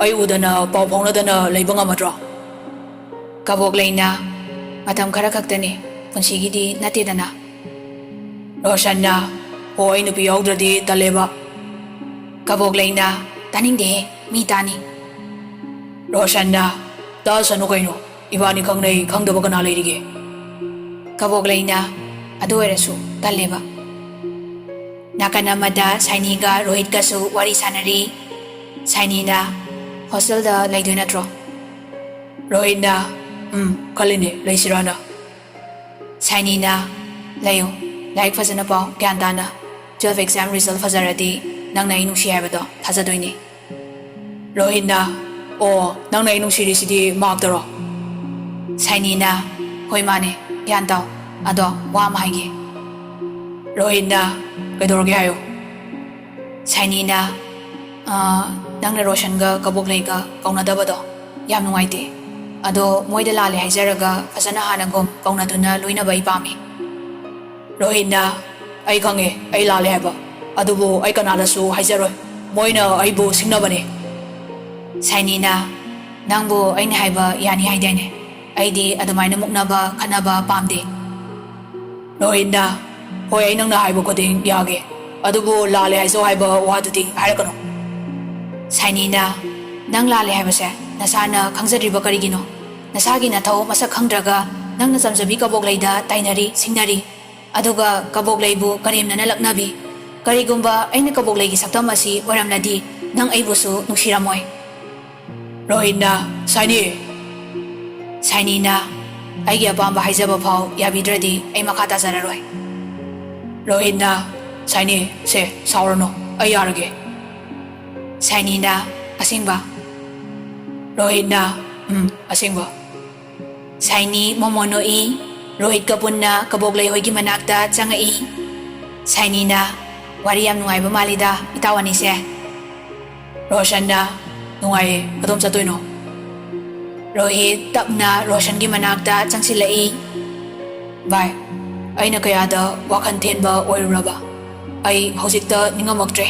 ꯑꯩ ꯎꯗꯅ ꯄꯥꯎ ꯐꯥꯎꯅꯗꯅ ꯂꯩꯕ ꯉꯝꯃꯗ꯭ꯔꯣ? ꯀꯕꯣꯛꯂꯩꯅ ꯃꯇꯝ ꯈꯔ ꯈꯛꯇꯅꯤ. ꯄꯨꯟꯁꯤꯒꯤꯗꯤ ꯅꯠꯇꯦꯗꯅ. ꯔꯣꯁꯟꯅ ꯍꯣ, ꯑꯩ ꯅꯨꯄꯤ ꯌꯥꯎꯗ꯭ꯔꯗꯤ ꯇꯜꯂꯦꯕ. ꯀꯕꯣꯛꯂꯩꯅ ꯇꯥꯅꯤꯡꯗꯦꯍꯦ, ꯃꯤ ꯇꯥꯅꯤ. ꯔꯣꯁꯟꯅ ꯇꯥꯁꯅꯨ ꯀꯩꯅꯣ. ꯏꯕꯥꯅꯤ ꯈꯪꯅꯩ, ꯈꯪꯗꯕ ꯀꯅꯥ ꯂꯩꯔꯤꯒꯦ? ꯀꯕꯣꯛꯂꯩꯅ ꯑꯗꯨ ꯑꯣꯏꯔꯁꯨ ꯇꯜꯂꯦꯕ. ꯅꯥꯀꯟ ꯑꯃꯗ ꯁꯥꯏꯅꯤꯒ ꯔꯣꯍꯤꯠꯀꯁꯨ ꯋꯥꯔꯤ ꯁꯥꯟꯅꯔꯤ. ꯁꯥꯏꯅꯤꯅ ꯍꯣꯁꯇꯦꯜꯗ ꯂꯩꯗꯣꯏ ꯅꯠꯇ꯭ꯔꯣ? ꯔꯣꯍꯤꯠꯅ ꯈꯜꯂꯤꯅꯦ ꯂꯩꯁꯤꯔꯥꯅ. ꯁꯥꯏꯅꯤꯅ ꯂꯩꯌꯨ. ꯂꯥꯏꯔꯤꯛ ꯐꯖꯅ ꯄꯥꯎ, ꯒ꯭ꯌꯥꯟ ꯇꯥꯅ. 12 ꯑꯦꯛꯖꯥꯝ ꯔꯤꯖꯜ ꯐꯖꯔꯗꯤ ꯅꯪꯅ ꯑꯩ ꯅꯨꯡꯁꯤ ꯍꯥꯏꯕꯗꯣ ꯊꯥꯖꯗꯣꯏꯅꯤ. ꯔꯣꯍꯤꯠꯅ ꯑꯣ, ꯅꯪꯅ ꯑꯩ ꯅꯨꯡꯁꯤꯔꯤꯁꯤꯗꯤ ꯃꯥꯔꯛꯇꯔꯣ? ꯁꯥꯏꯅꯤꯅ ꯍꯣꯏ ꯃꯥꯅꯦ, ꯒ꯭ꯌꯥꯟ ꯇꯥꯎ. ꯑꯗꯣ ꯋꯥ ꯑꯃ ꯍꯥꯏꯒꯦ. ꯔꯣꯍꯤꯠꯅ ꯀꯩꯗꯧꯔꯒꯦ ꯍꯥꯏꯌꯣ. ꯁꯥꯏꯅꯤꯅ ꯅꯪꯅ ꯔꯣꯁꯟꯒ ꯀꯕꯣꯛꯂꯩꯒ ꯀꯧꯅꯗꯕꯗꯣ ꯌꯥꯝ ꯅꯨꯡꯉꯥꯏꯇꯦ. ꯑꯗꯣ ꯃꯣꯏꯗ ꯂꯥꯜꯂꯦ ꯍꯥꯏꯖꯔꯒ ꯐꯖꯅ ꯍꯥꯟꯅꯒꯨꯝ ꯀꯧꯅꯗꯨꯅ ꯂꯣꯏꯅꯕ ꯑꯩ ꯄꯥꯝꯃꯤ. ꯔꯣꯍꯤꯠꯅ ꯑꯩ ꯈꯪꯉꯦ ꯑꯩ ꯂꯥꯜꯂꯦ ꯍꯥꯏꯕ. ꯑꯗꯨꯕꯨ ꯑꯩ ꯀꯅꯥꯗꯁꯨ ꯍꯥꯏꯖꯔꯣꯏ. ꯃꯣꯏꯅ ꯑꯩꯕꯨ ꯁꯤꯡꯅꯕꯅꯦ. ꯁꯥꯏꯅꯤꯅ ꯅꯪꯕꯨ ꯑꯩꯅ ꯍꯥꯏꯕ ꯌꯥꯅꯤ ꯍꯥꯏꯗꯥꯏꯅꯦ. ꯑꯩꯗꯤ ꯑꯗꯨꯃꯥꯏꯅ ꯃꯨꯛꯅꯕ ꯈꯠꯅꯕ ꯄꯥꯝꯗꯦ. ꯔꯣꯍꯤꯠꯅ ꯍꯣꯏ, ꯑꯩ ꯅꯪꯅ ꯍꯥꯏꯕ ꯈꯨꯗꯤꯡ ꯌꯥꯒꯦ. ꯑꯗꯨꯕꯨ ꯂꯥꯜꯂꯦ ꯍꯥꯏꯖꯧ ꯍꯥꯏꯕ ꯋꯥꯗꯨꯗꯤ ꯍꯥꯏꯔꯛꯀꯅꯨ. ꯁꯥꯏꯅꯤꯅ ꯅꯪ ꯂꯥꯜꯂꯦ ꯍꯥꯏꯕꯁꯦ ꯅꯁꯥꯅ ꯈꯪꯖꯗ꯭ꯔꯤꯕ ꯀꯔꯤꯒꯤꯅꯣ? ꯅꯁꯥꯒꯤ ꯅꯊꯧ ꯃꯁꯛ ꯈꯪꯗ꯭ꯔꯒ ꯅꯪꯅ ꯆꯝꯖꯕꯤ ꯀꯕꯣꯛꯂꯩꯗ ꯇꯥꯏꯅꯔꯤ, ꯁꯤꯡꯅꯔꯤ. ꯑꯗꯨꯒ ꯀꯕꯣꯛꯂꯩꯕꯨ ꯀꯔꯦꯝꯅꯅ ꯂꯛꯅꯕꯤ. ꯀꯔꯤꯒꯨꯝꯕ ꯑꯩꯅ ꯀꯕꯣꯛꯂꯩꯒꯤ ꯁꯛꯇꯝ ꯑꯁꯤ ꯑꯣꯏꯔꯝꯂꯗꯤ ꯅꯪ ꯑꯩꯕꯨꯁꯨ ꯅꯨꯡꯁꯤꯔꯝꯃꯣꯏ. ꯔꯣꯍꯤꯠꯅ ꯁꯥꯏꯅꯤ. ꯁꯥꯏꯅꯤꯅ ꯑꯩꯒꯤ ꯑꯄꯥꯝꯕ ꯍꯥꯏꯖꯕ ꯐꯥꯎ ꯌꯥꯕꯤꯗ꯭ꯔꯗꯤ ꯑꯩ ꯃꯈꯥ ꯇꯥꯖꯔꯔꯣই. ꯔꯣꯍꯤꯠꯅ ꯁꯥꯏꯅꯤ ꯁꯦ ꯁꯥꯎꯔꯅꯨ, ꯑꯩ ꯌꯥꯔꯒꯦ. ꯁꯥꯏꯅꯤꯅ ꯑꯁꯦꯡꯕ? ꯔꯣꯍꯤꯠꯅ ꯑꯁꯦꯡꯕ. ꯁꯥꯏꯅꯤ ꯃꯣꯃꯣ ꯅꯣꯛꯏ. ꯔꯣꯍꯤꯠꯀ ꯄꯨꯟꯅ ꯀꯕꯣꯛꯂꯩ ꯍꯣꯏꯒꯤ ꯃꯅꯥꯛꯇ ꯆꯪꯉꯛꯏ. ꯁꯥꯏꯅꯤꯅ ꯋꯥꯔꯤ ꯌꯥꯝ ꯅꯨꯡꯉꯥꯏꯕ ꯃꯥꯜꯂꯤꯗ ꯏꯇꯥꯎ ꯑꯅꯤꯁꯦ. ꯔꯣꯁꯟꯅ ꯅꯨꯡꯉꯥꯏꯌꯦ, ꯀꯗꯣꯝ ꯆꯠꯇꯣꯏꯅꯣ? ꯔꯣꯍꯤꯠ ꯇꯞꯅ ꯔꯣꯁꯟꯒꯤ ꯃꯅꯥꯛꯇ ꯆꯪꯁꯤꯜꯂꯛꯏ. ꯚꯥꯏ, ꯑꯩꯅ ꯀꯌꯥꯗ ꯋꯥꯈꯜ ꯊꯦꯟꯕ ꯑꯣꯏꯔꯨꯔꯕ. ꯑꯩ ꯍꯧꯖꯤꯛꯇ ꯅꯤꯡꯉꯝꯃꯛꯇ꯭ꯔꯦ.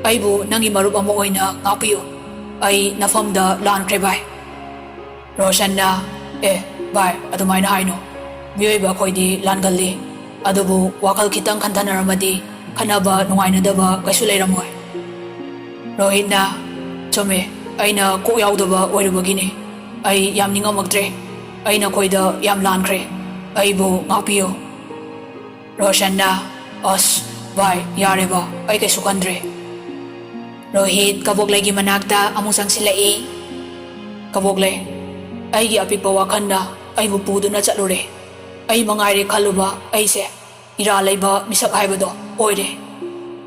ꯑꯩꯕꯨ ꯅꯪꯒꯤ ꯃꯔꯨꯞ ꯑꯃ ꯑꯣꯏꯅ ꯉꯥꯛꯄꯤꯌꯨ. ꯑꯩ ꯅꯐꯝꯗ ꯂꯥꯟꯈ꯭ꯔꯦ ꯚꯥꯏ. ꯔꯣꯁꯟꯅ ꯚꯥꯏ, ꯑꯗꯨꯃꯥꯏꯅ ꯍꯥꯏꯅꯨ. ꯃꯤꯑꯣꯏꯕ ꯑꯩꯈꯣꯏꯗꯤ ꯂꯥꯟꯒꯜꯂꯤ. ꯑꯗꯨꯕꯨ ꯋꯥꯈꯜ ꯈꯤꯇꯪ ꯈꯟꯊꯅꯔꯝꯃꯗꯤ ꯈꯟꯅꯕ ꯅꯨꯡꯉꯥꯏꯅꯗꯕ ꯀꯩꯁꯨ ꯂꯩꯔꯝꯃꯣꯏ. ꯔꯣꯍꯤꯠꯅ ꯆꯨꯝꯃꯦ, ꯑꯩꯅ ꯀꯣꯛ ꯌꯥꯎꯗꯕ ꯑꯣꯏꯔꯨꯕꯒꯤꯅꯤ. ꯑꯩ ꯌꯥꯝ ꯅꯤꯡꯉꯝꯃꯛꯇ꯭ꯔꯦ. ꯑꯩꯅ ꯑꯩꯈꯣꯏꯗ ꯌꯥꯝ ꯂꯥꯟꯈ꯭ꯔꯦ. ꯑꯩꯕꯨ ꯉꯥꯛꯄꯤꯌꯨ. ꯔꯣꯁꯟꯅ ꯑꯁ ꯚꯥꯏ, ꯌꯥꯔꯦꯕ, ꯑꯩ ꯀꯩꯁꯨ ꯈꯟꯗ꯭ꯔꯦ. ꯔꯣꯍꯤꯠ ꯀꯕꯣꯛꯂꯩꯒꯤ ꯃꯅꯥꯛꯇ ꯑꯃꯨꯛ ꯆꯪꯁꯤꯜꯂꯛꯏ. ꯀꯕꯣꯛꯂꯩ, ꯑꯩꯒꯤ ꯑꯄꯤꯛꯄ ꯋꯥꯈꯜꯅ ꯑꯩꯕꯨ ꯄꯨꯗꯨꯅ ꯆꯠꯂꯨꯔꯦ. ꯑꯩ ꯃꯉꯥꯏꯔꯦ ꯈꯜꯂꯨꯕ ꯑꯩꯁꯦ ꯏꯔꯥ ꯂꯩꯕ ꯃꯤꯁꯛ ꯍꯥꯏꯕꯗꯣ ꯑꯣꯏꯔꯦ.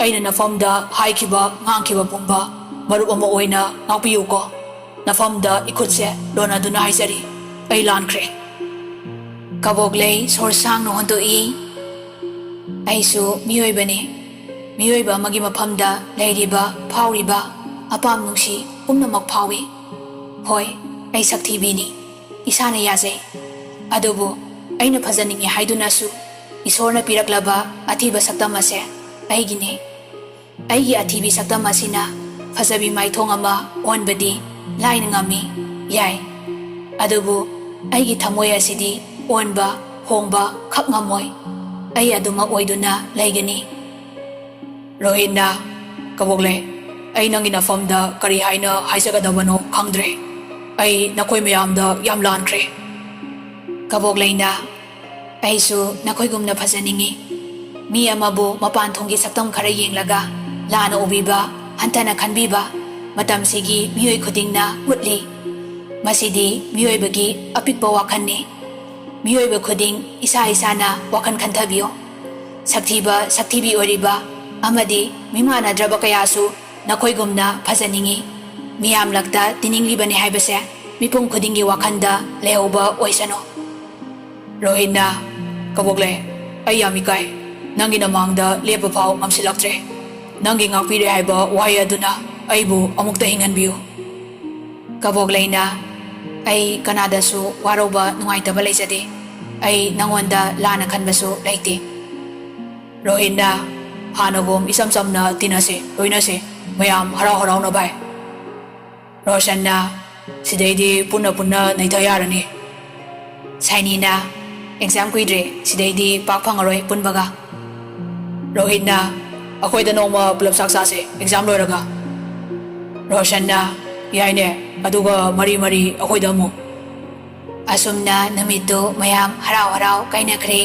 ꯑꯩꯅ ꯅꯐꯝꯗ ꯍꯥꯏꯈꯤꯕ ꯉꯥꯡꯈꯤꯕ ꯄꯨꯝꯕ ꯃꯔꯨꯞ ꯑꯃ ꯑꯣꯏꯅ ꯉꯥꯛꯄꯤꯌꯨꯀꯣ. ꯅꯐꯝꯗ ꯏꯈꯨꯠꯁꯦ ꯂꯣꯟꯅꯗꯨꯅ ꯍꯥꯏꯖꯔꯤ ꯑꯩ ꯂꯥꯟꯈ꯭ꯔꯦ ꯀꯕꯣꯛꯂꯩ ꯁꯣꯔ ꯁꯥꯡꯅ ꯍꯣꯟꯗꯣꯛꯏ꯫ ꯑꯩꯁꯨ ꯃꯤꯑꯣꯏꯕꯅꯤ꯫ ꯃꯤꯑꯣꯏꯕ ꯑꯃꯒꯤ ꯃꯐꯝꯗ ꯂꯩꯔꯤꯕ ꯐꯥꯎꯔꯤꯕ ꯑꯄꯥꯝ ꯅꯨꯡꯁꯤ ꯄꯨꯝꯅꯃꯛ ꯐꯥꯎꯏ꯫ ꯍꯣꯏ, ꯑꯩ ꯁꯛꯊꯤꯕꯤꯅꯤ, ꯏꯁꯥꯅ ꯌꯥꯖꯩ꯫ ꯑꯗꯨꯕꯨ ꯑꯩꯅ ꯐꯖꯅꯤꯡꯉꯦ ꯍꯥꯏꯗꯨꯅꯁꯨ ꯏꯁꯣꯔꯅ ꯄꯤꯔꯛꯂꯕ ꯑꯊꯤꯕ ꯁꯛꯇꯝ ꯑꯁꯦ ꯑꯩꯒꯤꯅꯤ꯫ ꯑꯩꯒꯤ ꯑꯊꯤꯕꯤ ꯁꯛꯇꯝ ꯑꯁꯤꯅ ꯐꯖꯕꯤ ꯃꯥꯏꯊꯣꯡ ꯑꯃ ꯑꯣꯟꯕꯗꯤ ꯂꯥꯏꯅ ꯉꯝꯃꯤ, ꯌꯥꯏ꯫ ꯑꯗꯨꯕꯨ ꯑꯩꯒꯤ ꯊꯃꯣꯏ ꯑꯁꯤꯗꯤ ꯑꯣꯟꯕ ꯍꯣꯡꯕ ꯈꯛ ꯉꯝꯃꯣꯏ꯫ ꯑꯩ ꯑꯗꯨꯃꯛ ꯑꯣꯏꯗꯨꯅ ꯂꯩꯒꯅꯤ꯫ ꯔꯣꯍꯤꯠꯅ ꯀꯕꯣꯛꯂꯩ ꯑꯩ ꯅꯪꯒꯤ ꯅꯐꯝꯗ ꯀꯔꯤ ꯍꯥꯏꯅ ꯍꯥꯏꯖꯒꯗꯕꯅꯣ ꯈꯪꯗ꯭ꯔꯦ꯫ ꯑꯩ ꯅꯈꯣꯏ ꯃꯌꯥꯝꯗ ꯌꯥꯝ ꯂꯥꯟꯈ꯭ꯔꯦ꯫ ꯀꯕꯣꯛꯂꯩꯅ ꯑꯩꯁꯨ ꯅꯈꯣꯏꯒꯨꯝꯅ ꯐꯖꯅꯤꯡꯉꯤ꯫ ꯃꯤ ꯑꯃꯕꯨ ꯃꯄꯥꯟ ꯊꯣꯡꯒꯤ ꯁꯛꯇꯝ ꯈꯔ ꯌꯦꯡꯂꯒ ꯂꯥꯟꯅ ꯎꯕꯤꯕ, ꯍꯟꯊꯅ ꯈꯟꯕꯤꯕ ꯃꯇꯝꯁꯤꯒꯤ ꯃꯤꯑꯣꯏ ꯈꯨꯗꯤꯡꯅ ꯎꯠꯂꯤ꯫ ꯃꯁꯤꯗꯤ ꯃꯤꯑꯣꯏꯕꯒꯤ ꯑꯄꯤꯛꯄ ꯋꯥꯈꯜꯅꯤ꯫ ꯃꯤꯑꯣꯏꯕ ꯈꯨꯗꯤꯡ ꯏꯁꯥ ꯏꯁꯥꯅ ꯋꯥꯈꯜ ꯈꯟꯊꯕꯤꯌꯨ꯫ ꯁꯛꯊꯤꯕ ꯁꯛꯊꯤꯕꯤ ꯑꯣꯏꯔꯤꯕ ꯑꯃꯗꯤ ꯃꯤꯃꯥꯟꯅꯗ꯭ꯔꯕ ꯀꯌꯥꯁꯨ ꯅꯈꯣꯏꯒꯨꯝꯅ ꯐꯖꯅꯤꯡꯉꯤ, ꯃꯤꯌꯥꯝꯂꯛꯇ ꯇꯤꯅꯤꯡꯂꯤꯕꯅꯤ ꯍꯥꯏꯕꯁꯦ ꯃꯤꯄꯨꯝ ꯈꯨꯗꯤꯡꯒꯤ ꯋꯥꯈꯜꯗ ꯂꯩꯍꯧꯕ ꯑꯣꯏꯁꯅꯨ꯫ ꯔꯣꯍꯤꯠꯅ ꯀꯕꯣꯛꯂꯩ ꯑꯩ ꯌꯥꯝ ꯏꯀꯥꯏ꯫ ꯅꯪꯒꯤ ꯅꯃꯥꯡꯗ ꯂꯦꯞꯄ ꯐꯥꯎ ꯉꯝꯁꯤꯜꯂꯛꯇ꯭ꯔꯦ꯫ ꯅꯪꯒꯤ ꯉꯥꯛꯄꯤꯔꯦ ꯍꯥꯏꯕ ꯋꯥꯍꯩ ꯑꯗꯨꯅ ꯑꯩꯕꯨ ꯑꯃꯨꯛꯇ ꯍꯤꯡꯍꯟꯕꯤꯌꯨ꯫ ꯀꯕꯣꯛꯂꯩꯅ ꯑꯩ ꯀꯅꯥꯗꯁꯨ ꯋꯥꯔꯧꯕ ꯅꯨꯡꯉꯥꯏꯇꯕ ꯂꯩꯖꯗꯦ꯫ ꯑꯩ ꯅꯪꯉꯣꯟꯗ ꯂꯥꯟꯅ ꯈꯟꯕꯁꯨ ꯂꯩꯇꯦ꯫ ꯔꯣꯍꯤꯠꯅ ꯍꯥꯟꯅꯒꯨꯝ ꯏꯆꯝ ꯆꯝꯅ ꯇꯤꯟꯅꯁꯦ, ꯂꯣꯏꯅꯁꯦ, ꯃꯌꯥꯝ ꯍꯔꯥꯎ ꯍꯔꯥꯎꯅ ꯚꯥꯏ꯫ ꯔꯣꯁꯟꯅ ꯁꯤꯗꯩꯗꯤ ꯄꯨꯟꯅ ꯄꯨꯟꯅ ꯅꯩꯊ ꯌꯥꯔꯅꯤ꯫ ꯁꯥꯏꯅꯤꯅ ꯑꯦꯛꯖꯥꯝ ꯀꯨꯏꯗ꯭ꯔꯦ, ꯁꯤꯗꯩꯗꯤ ꯄꯥꯛ ꯐꯪꯉꯔꯣꯏ ꯄꯨꯟꯕꯒ꯫ ꯔꯣꯍꯤꯠꯅ ꯑꯩꯈꯣꯏꯗ ꯅꯣꯡꯃ ꯄꯨꯂꯞ ꯆꯥꯛ ꯆꯥꯁꯦ ꯑꯦꯛꯖꯥꯝ ꯂꯣꯏꯔꯒ꯫ ꯔꯣꯁꯟꯅ ꯌꯥꯏꯅꯦ, ꯑꯗꯨꯒ ꯃꯔꯤ ꯃꯔꯤ ꯑꯩꯈꯣꯏꯗ ꯑꯃꯨꯛ꯫ ꯑꯁꯨꯝꯅ ꯅꯨꯃꯤꯠꯇꯨ ꯃꯌꯥꯝ ꯍꯔꯥꯎ ꯍꯔꯥꯎ ꯀꯥꯏꯅꯈ꯭ꯔꯦ꯫